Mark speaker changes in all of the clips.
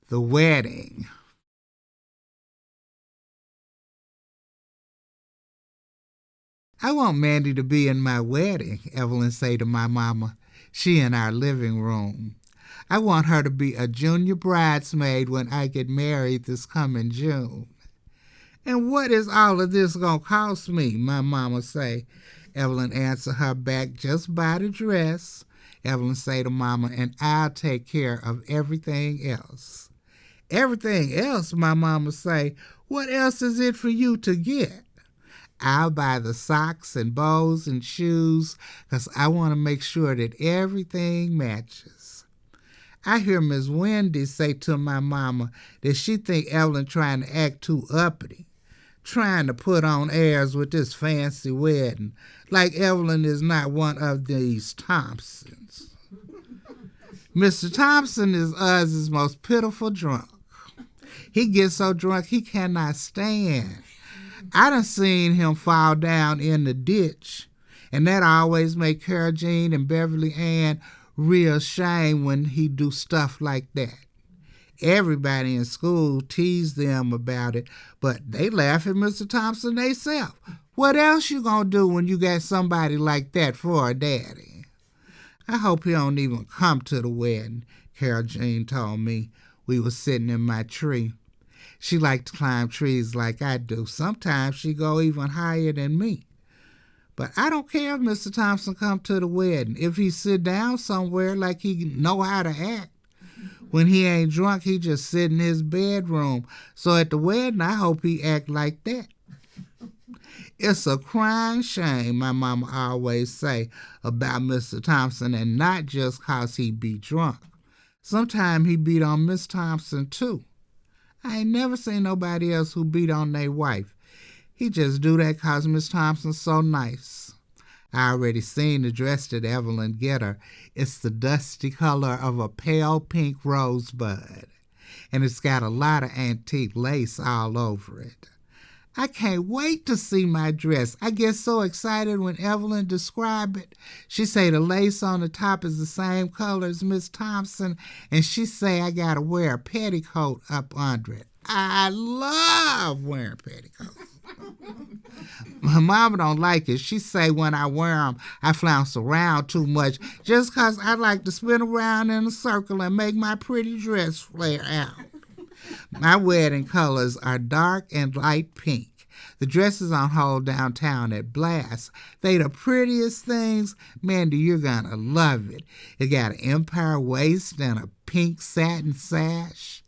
Speaker 1: The wedding. I want Mandy to be in my wedding, Evelyn say to my mama. She in our living room. I want her to be a junior bridesmaid when I get married this coming June. And what is all of this gonna cost me? My mama say. Evelyn answer her back, just buy the dress. Evelyn say to mama, and I'll take care of everything else. Everything else, my mama say. What else is it for you to get? I'll buy the socks and bows and shoes because I want to make sure that everything matches. I hear Miss Wendy say to my mama that she think Evelyn trying to act too uppity, trying to put on airs with this fancy wedding, like Evelyn is not one of these Thompsons. Mr. Thompson is Uz's most pitiful drunk. He gets so drunk he cannot stand. I done seen him fall down in the ditch, and that always make Carol Jean and Beverly Ann real shame when he do stuff like that. Everybody in school tease them about it, but they laugh at Mr. Thompson theyself. What else you gonna do when you got somebody like that for a daddy? I hope he don't even come to the wedding, Carol Jean told me. We was sitting in my tree. She liked to climb trees like I do. Sometimes she go even higher than me. But I don't care if Mr. Thompson come to the wedding. If he sit down somewhere like he know how to act. When he ain't drunk, he just sit in his bedroom. So at the wedding, I hope he act like that. It's a crying shame, my mama always say about Mr. Thompson, and not just 'cause he be drunk. Sometimes he beat on Miss Thompson too. I ain't never seen nobody else who beat on their wife. He just do that 'cause Miss Thompson's so nice. I already seen the dress that Evelyn get her. It's the dusty color of a pale pink rosebud, and it's got a lot of antique lace all over it. I can't wait to see my dress. I get so excited when Evelyn describe it. She say the lace on the top is the same color as Miss Thompson, and she say I gotta wear a petticoat up under it. I love wearing petticoats. My mama don't like it. She say when I wear them, I flounce around too much just 'cause I like to spin around in a circle and make my pretty dress flare out. My wedding colors are dark and light pink. The dress is on hold downtown at Blast. They the prettiest things. Mandy, you're gonna love it. It got an empire waist and a pink satin sash.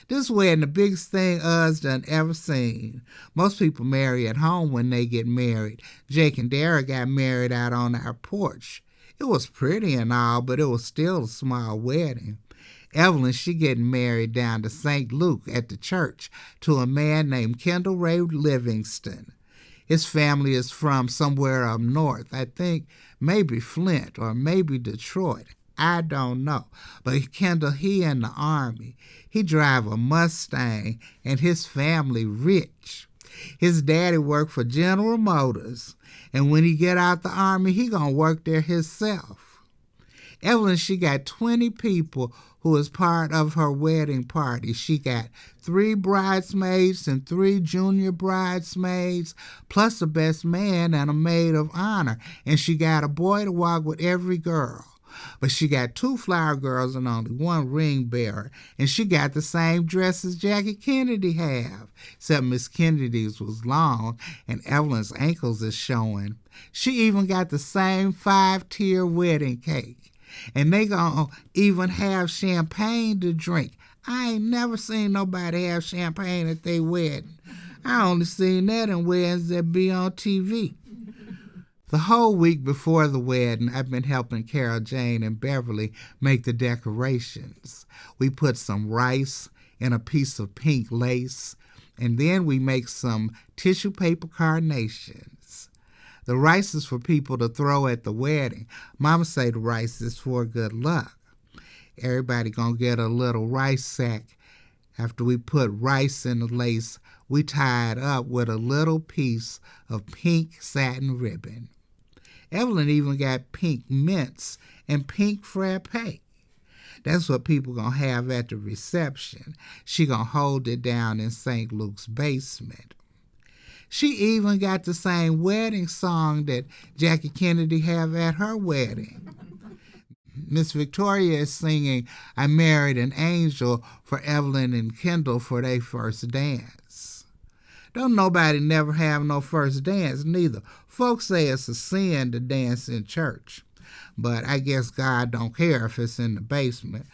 Speaker 1: This wedding the biggest thing Uz done ever seen. Most people marry at home when they get married. Jake and Dara got married out on our porch. It was pretty and all, but it was still a small wedding. Evelyn, she getting married down to St. Luke at the church to a man named Kendall Ray Livingston. His family is from somewhere up north. I think maybe Flint or maybe Detroit. I don't know. But Kendall, he in the Army. He drive a Mustang and his family rich. His daddy worked for General Motors. And when he get out the Army, he gonna work there himself. Evelyn, she got 20 people who is part of her wedding party. She got 3 bridesmaids and 3 junior bridesmaids, plus a best man and a maid of honor. And she got a boy to walk with every girl. But she got 2 flower girls and only 1 ring bearer. And she got the same dress as Jackie Kennedy have, except Miss Kennedy's was long and Evelyn's ankles is showing. She even got the same 5-tier wedding cake. And they gonna even have champagne to drink. I ain't never seen nobody have champagne at their wedding. I only seen that in weddings that be on TV. The whole week before the wedding, I've been helping Carol Jane and Beverly make the decorations. We put some rice in a piece of pink lace, and then we make some tissue paper carnations. The rice is for people to throw at the wedding. Mama say the rice is for good luck. Everybody gonna get a little rice sack. After we put rice in the lace, we tie it up with a little piece of pink satin ribbon. Evelyn even got pink mints and pink frappe. That's what people gonna have at the reception. She gonna hold it down in St. Luke's basement. She even got the same wedding song that Jackie Kennedy have at her wedding. Miss Victoria is singing I Married an Angel for Evelyn and Kendall for their first dance. Don't nobody never have no first dance neither. Folks say it's a sin to dance in church. But I guess God don't care if it's in the basement.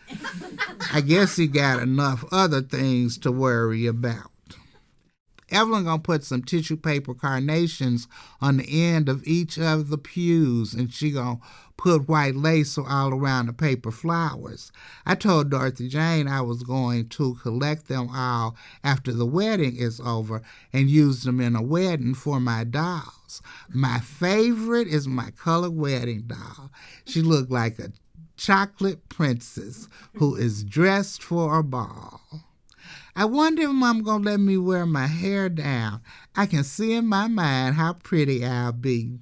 Speaker 1: I guess he got enough other things to worry about. Evelyn gonna put some tissue paper carnations on the end of each of the pews, and she gonna put white lace all around the paper flowers. I told Dorothy Jane I was going to collect them all after the wedding is over and use them in a wedding for my dolls. My favorite is my colored wedding doll. She looked like a chocolate princess who is dressed for a ball. I wonder if Mom gonna let me wear my hair down. I can see in my mind how pretty I'll be.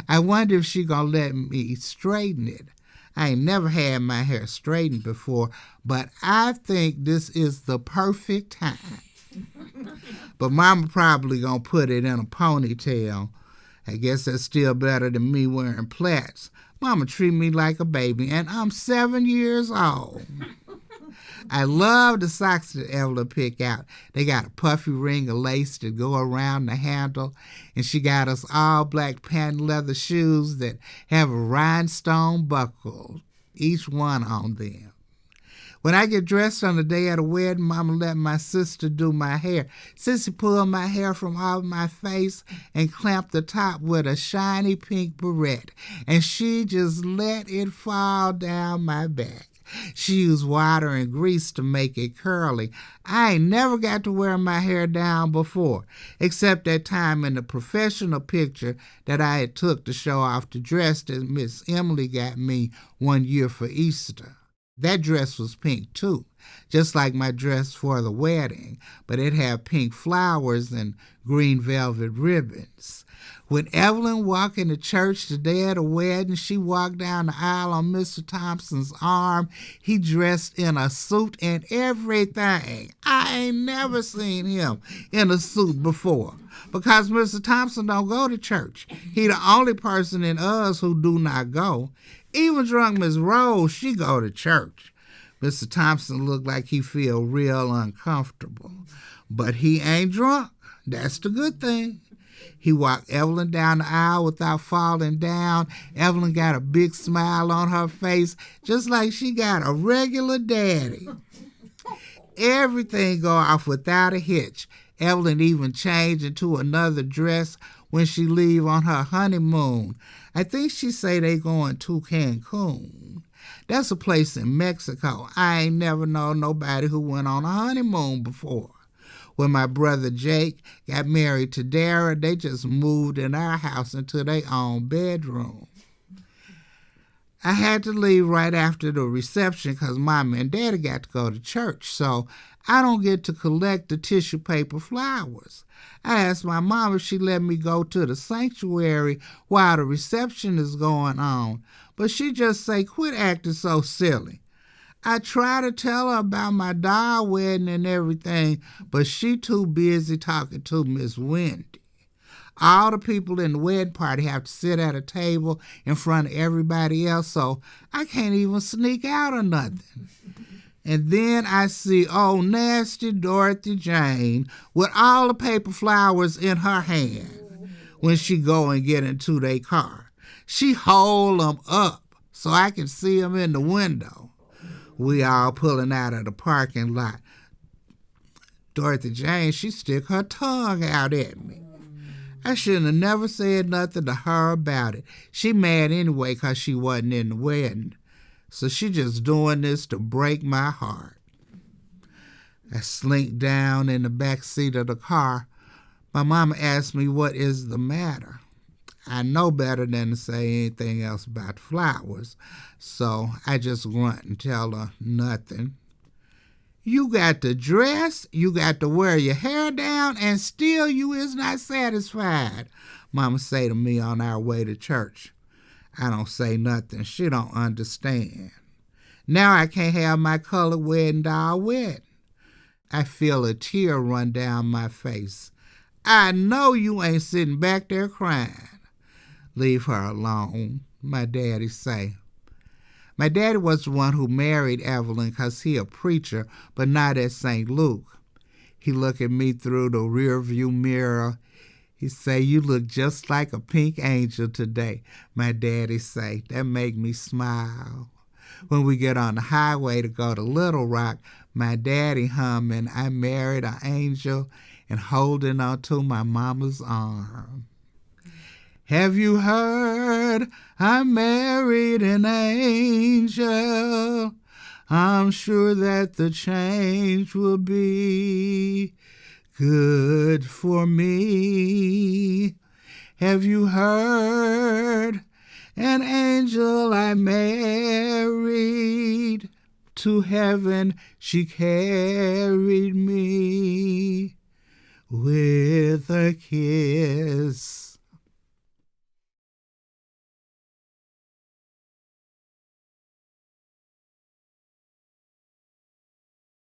Speaker 1: I wonder if she gonna let me straighten it. I ain't never had my hair straightened before, but I think this is the perfect time. But Mama probably gonna put it in a ponytail. I guess that's still better than me wearing plaits. Mama treat me like a baby, and I'm 7 years old. I love the socks that Evelyn picked out. They got a puffy ring of lace to go around the handle, and she got us all black patent leather shoes that have a rhinestone buckle, each one on them. When I get dressed on the day of the wedding, Mama let my sister do my hair. Sissy pulled my hair from off my face and clamped the top with a shiny pink barrette, and she just let it fall down my back. She used water and grease to make it curly. I ain't never got to wear my hair down before, except that time in the professional picture that I had took to show off the dress that Miss Emily got me one year for Easter. That dress was pink too, just like my dress for the wedding, but it had pink flowers and green velvet ribbons. When Evelyn walked into church the day of the wedding, she walked down the aisle on Mr. Thompson's arm. He dressed in a suit and everything. I ain't never seen him in a suit before, because Mr. Thompson don't go to church. He the only person in us who do not go. Even drunk Miss Rose, she go to church. Mr. Thompson looked like he feel real uncomfortable. But he ain't drunk. That's the good thing. He walked Evelyn down the aisle without falling down. Evelyn got a big smile on her face, just like she got a regular daddy. Everything go off without a hitch. Evelyn even changed into another dress when she leave on her honeymoon. I think she say they going to Cancun. That's a place in Mexico. I ain't never known nobody who went on a honeymoon before. When my brother Jake got married to Dara, they just moved in our house into their own bedroom. I had to leave right after the reception because Mama and Daddy got to go to church, so I don't get to collect the tissue paper flowers. I asked my mom if she'd let me go to the sanctuary while the reception is going on, but she just say, quit acting so silly. I try to tell her about my doll wedding and everything, but she too busy talking to Miss Wendy. All the people in the wedding party have to sit at a table in front of everybody else, so I can't even sneak out or nothing. And then I see old nasty Dorothy Jane with all the paper flowers in her hand when she go and get into their car. She hold them up so I can see them in the window. We all pulling out of the parking lot. Dorothy Jane, she stick her tongue out at me. I shouldn't have never said nothing to her about it. She mad anyway because she wasn't in the wedding. So she just doing this to break my heart. I slink down in the back seat of the car. My mama asked me what is the matter. I know better than to say anything else about flowers, so I just grunt and tell her nothing. You got to dress, you got to wear your hair down, and still you is not satisfied, Mama say to me on our way to church. I don't say nothing. She don't understand. Now I can't have my colored wedding doll wet. I feel a tear run down my face. I know you ain't sitting back there crying. Leave her alone, my daddy say. My daddy was the one who married Evelyn 'cause he a preacher, but not at St. Luke. He look at me through the rearview mirror. He say, you look just like a pink angel today, my daddy say. That make me smile. When we get on the highway to go to Little Rock, my daddy humming, I married an angel and holding on to my mama's arm. Have you heard I married an angel? I'm sure that the change will be good for me. Have you heard an angel I married? To heaven she carried me with a kiss.